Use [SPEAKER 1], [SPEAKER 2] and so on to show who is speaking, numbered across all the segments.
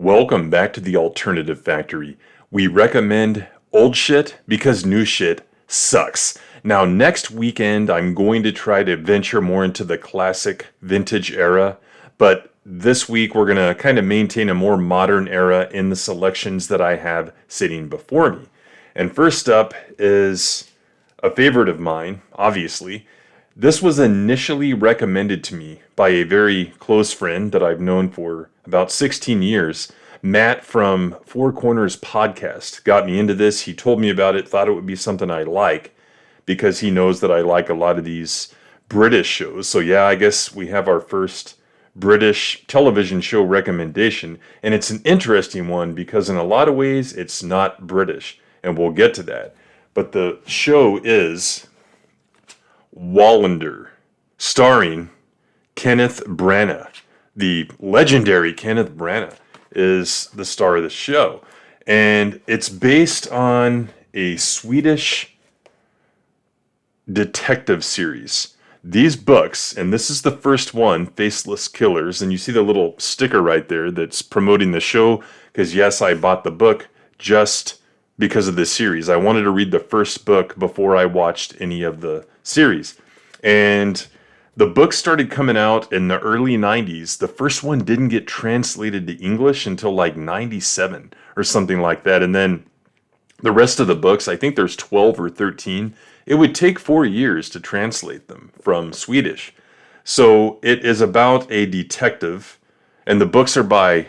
[SPEAKER 1] Welcome back to the Alternative Factory. We recommend old shit because new shit sucks. Now, next weekend, I'm going to try to venture more into the classic vintage era, but this week we're going to kind of maintain a more modern era in the selections that I have sitting before me. And first up is a favorite of mine, obviously. This was initially recommended to me by a very close friend that I've known for about 16 years. Matt from Four Corners Podcast got me into this. He told me about it, thought it would be something I like because he knows that I like a lot of these British shows. So yeah, I guess we have our first British television show recommendation. And it's an interesting one because in a lot of ways it's not British. And we'll get to that. But the show is Wallander, starring Kenneth Branagh. The legendary Kenneth Branagh is the star of the show. And it's based on a Swedish detective series. These books, and this is the first one, Faceless Killers, and you see the little sticker right there that's promoting the show, because yes, I bought the book just because of this series. I wanted to read the first book before I watched any of the series. And the book started coming out in the early 90s. The first one didn't get translated to English until like 97 or something like that. And then the rest of the books, I think there's 12 or 13, it would take 4 years to translate them from Swedish. So it is about a detective, and the books are by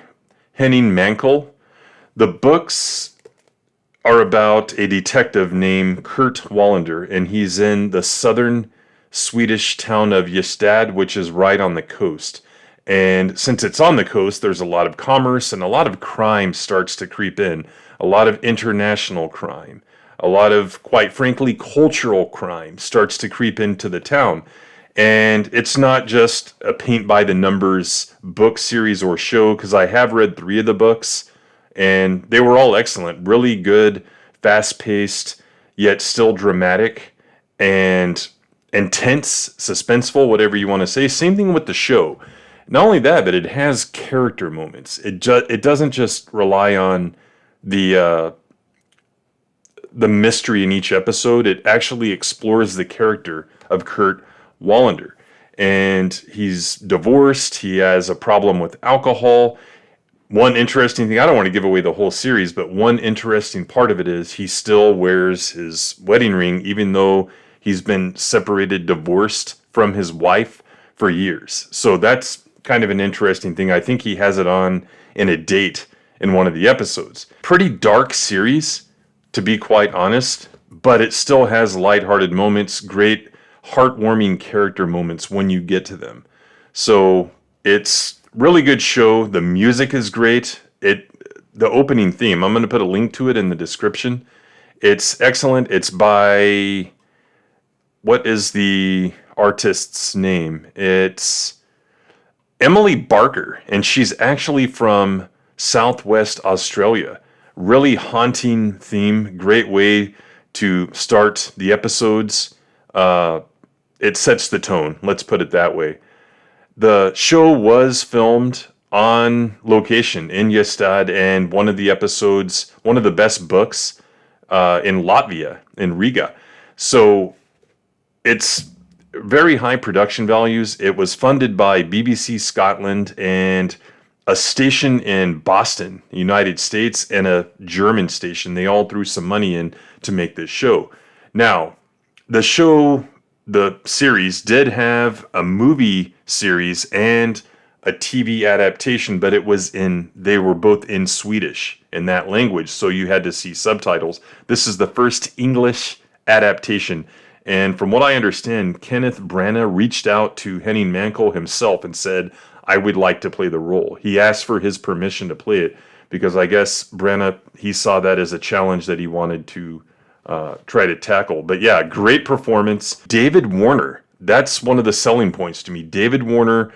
[SPEAKER 1] Henning Mankell. The books are about a detective named Kurt Wallander, and he's in the southern Swedish town of Ystad, which is right on the coast. And since it's on the coast, there's a lot of commerce and a lot of crime starts to creep in. A lot of international crime. A lot of, quite frankly, cultural crime starts to creep into the town. And it's not just a paint-by-the-numbers book series or show, because I have read 3 of the books, and they were all excellent. Really good, fast-paced, yet still dramatic, and intense, suspenseful, whatever you want to say. Same thing with the show. Not only that, but it has character moments. It doesn't just rely on the mystery in each episode. It actually explores the character of Kurt Wallander. And he's divorced. He has a problem with alcohol. One interesting thing, I don't want to give away the whole series, but one interesting part of it is he still wears his wedding ring, even though he's been separated, divorced from his wife for years. So that's kind of an interesting thing. I think he has it on in a date in one of the episodes. Pretty dark series, to be quite honest, but it still has lighthearted moments, great heartwarming character moments when you get to them. So it's really good show. The music is great. The opening theme, I'm going to put a link to it in the description. It's excellent. It's by, what is the artist's name? It's Emily Barker, and she's actually from Southwest Australia. Really haunting theme. Great way to start the episodes. It sets the tone, let's put it that way. The show was filmed on location in Ystad, and one of the episodes, one of the best books in Latvia, in Riga. So it's very high production values. It was funded by BBC Scotland and a station in Boston, United States, and a German station. They all threw some money in to make this show. Now, the show, the series, did have a movie series and a TV adaptation, but they were both in Swedish, in that language, so you had to see subtitles. This is the first English adaptation, and from what I understand, Kenneth Branagh reached out to Henning Mankell himself and said, I would like to play the role. He asked for his permission to play it, because I guess Branagh, he saw that as a challenge that he wanted to try to tackle. But yeah, great performance. David Warner, that's one of the selling points to me. David Warner,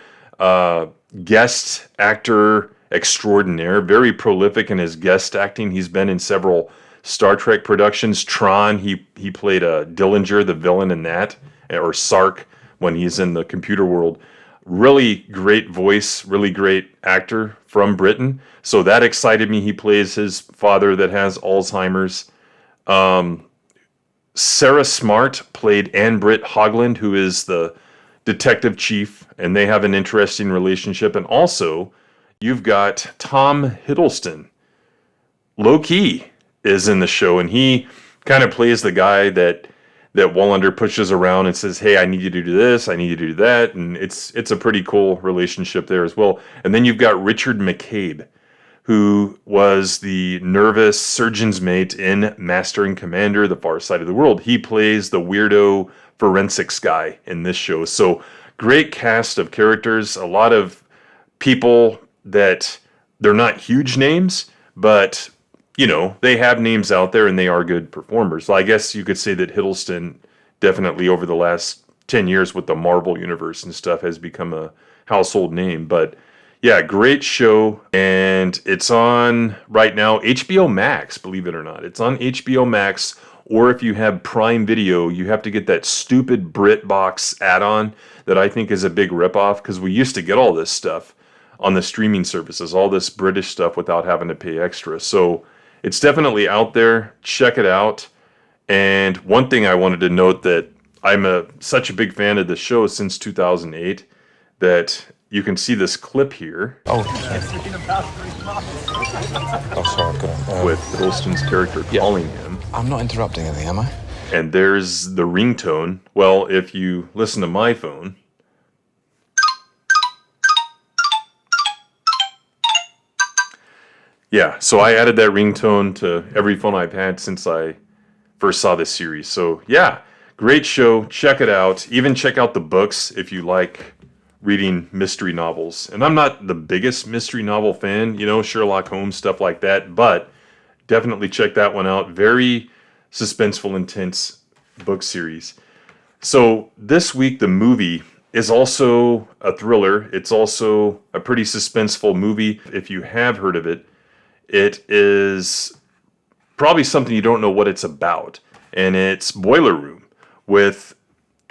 [SPEAKER 1] guest actor extraordinaire, very prolific in his guest acting. He's been in several Star Trek productions. Tron, he played Dillinger, the villain in that, or Sark when he's in the computer world. Really great voice, really great actor from Britain. So that excited me. He plays his father that has Alzheimer's. Sarah Smart played Anne Britt Hogland, who is the detective chief, and they have an interesting relationship. And also, you've got Tom Hiddleston. Low key is in the show, and he kind of plays the guy that Wallander pushes around and says, "Hey, I need you to do this, I need you to do that," and it's a pretty cool relationship there as well. And then you've got Richard McCabe, who was the nervous surgeon's mate in Master and Commander: The Far Side of the World. He plays the weirdo forensics guy in this show. So great cast of characters, a lot of people that they're not huge names, but they have names out there and they are good performers. So I guess you could say that Hiddleston definitely over the last 10 years with the Marvel universe and stuff has become a household name. But yeah, great show. And it's on right now HBO Max, believe it or not. It's on HBO Max, or if you have Prime Video, you have to get that stupid BritBox add-on that I think is a big ripoff, because we used to get all this stuff on the streaming services, all this British stuff without having to pay extra. So it's definitely out there. Check it out. And one thing I wanted to note, that I'm such a big fan of the show since 2008 that you can see this clip here.
[SPEAKER 2] Oh, sorry, I've got
[SPEAKER 1] with Hiddleston's character calling him.
[SPEAKER 2] I'm not interrupting anything, am I?
[SPEAKER 1] And there's the ringtone. Well, if you listen to my phone, yeah, so I added that ringtone to every phone I've had since I first saw this series. So yeah, great show. Check it out. Even check out the books if you like reading mystery novels. And I'm not the biggest mystery novel fan, Sherlock Holmes, stuff like that, but definitely check that one out. Very suspenseful, intense book series. So this week, the movie is also a thriller. It's also a pretty suspenseful movie. If you have heard of it, it is probably something you don't know what it's about. And it's Boiler Room, with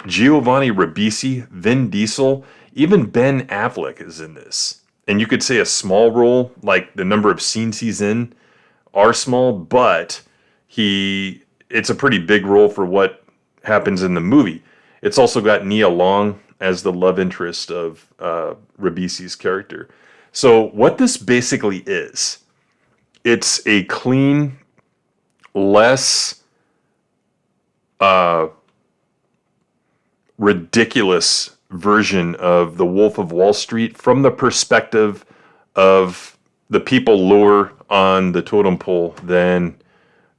[SPEAKER 1] Giovanni Ribisi, Vin Diesel, even Ben Affleck is in this. And you could say a small role, like the number of scenes he's in are small, but it's a pretty big role for what happens in the movie. It's also got Nia Long as the love interest of Ribisi's character. So what this basically is, it's a clean, less ridiculous version of The Wolf of Wall Street from the perspective of the people lower on the totem pole than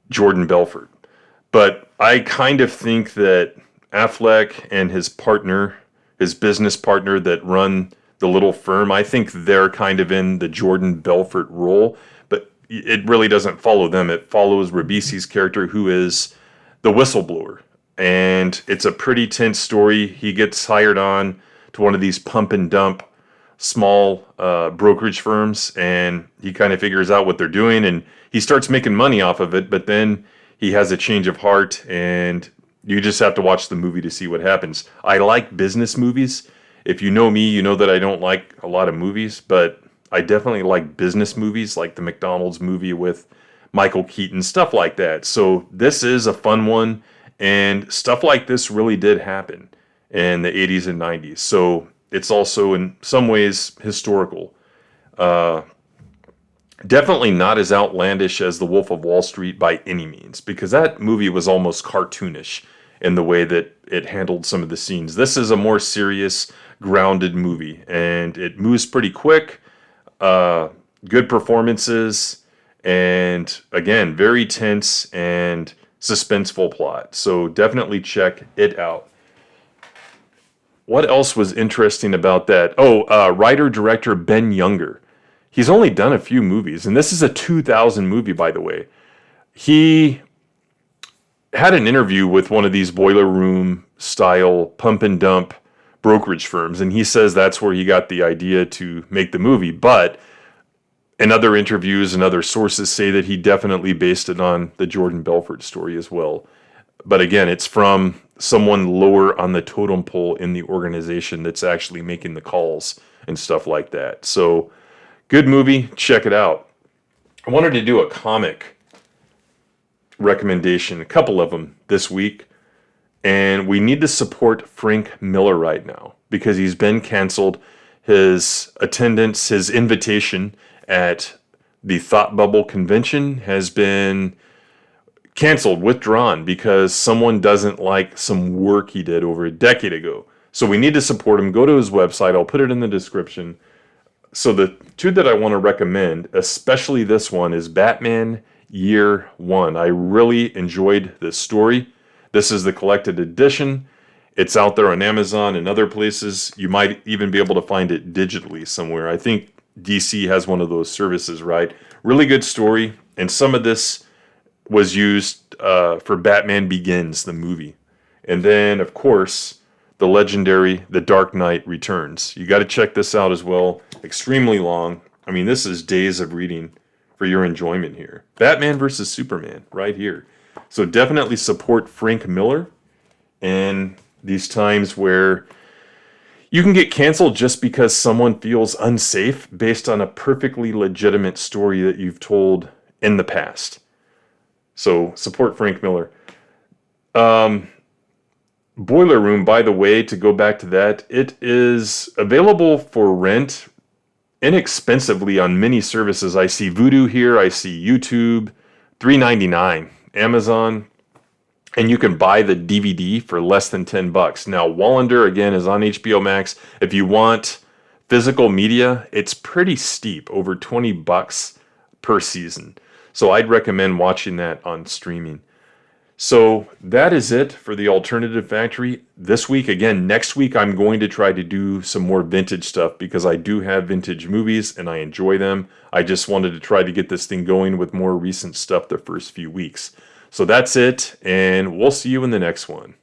[SPEAKER 1] Jordan Belfort. But I kind of think that Affleck and his partner, his business partner that run the little firm, I think they're kind of in the Jordan Belfort role, but it really doesn't follow them. It follows Ribisi's character, who is the whistleblower. And it's a pretty tense story. He gets hired on to one of these pump and dump small brokerage firms, and he kind of figures out what they're doing, and he starts making money off of it, but then he has a change of heart, and you just have to watch the movie to see what happens. I like business movies. If you know me, you know that I don't like a lot of movies, but I definitely like business movies, like the McDonald's movie with Michael Keaton, stuff like that. So this is a fun one. And stuff like this really did happen in the 80s and 90s. So it's also in some ways historical. Definitely not as outlandish as The Wolf of Wall Street by any means, because that movie was almost cartoonish in the way that it handled some of the scenes. This is a more serious, grounded movie, and it moves pretty quick. Good performances, and again, very tense and suspenseful plot. So definitely check it out. What else was interesting about that? Writer-director Ben Younger. He's only done a few movies, and this is a 2000 movie, by the way. He had an interview with one of these boiler room style pump and dump brokerage firms, and he says that's where he got the idea to make the movie. But in other interviews and other sources say that he definitely based it on the Jordan Belfort story as well. But again, it's from someone lower on the totem pole in the organization that's actually making the calls and stuff like that. So, good movie. Check it out. I wanted to do a comic recommendation, a couple of them this week. And we need to support Frank Miller right now because he's been canceled. His attendance, his invitation at the Thought Bubble convention has been canceled, withdrawn, because someone doesn't like some work he did over a decade ago. So we need to support him. Go to his website. I'll put it in the description. So the two that I want to recommend, especially this one, is Batman Year One. I really enjoyed this story. This is the collected edition. It's out there on Amazon and other places. You might even be able to find it digitally somewhere. I think DC has one of those services, right? Really good story. And some of this was used for Batman Begins, the movie. And then, of course, the legendary The Dark Knight Returns. You got to check this out as well. Extremely long. I mean, this is days of reading for your enjoyment here. Batman versus Superman, right here. So definitely support Frank Miller in these times where you can get canceled just because someone feels unsafe based on a perfectly legitimate story that you've told in the past. So support Frank Miller. Boiler Room, by the way, to go back to that, it is available for rent inexpensively on many services. I see Vudu here, I see YouTube, $3.99, Amazon, and you can buy the DVD for less than $10. Now, Wallander, again, is on HBO Max. If you want physical media, it's pretty steep, over $20 per season. So I'd recommend watching that on streaming. So that is it for the Alternative Factory this week. Again, next week I'm going to try to do some more vintage stuff because I do have vintage movies and I enjoy them. I just wanted to try to get this thing going with more recent stuff the first few weeks. So that's it, and we'll see you in the next one.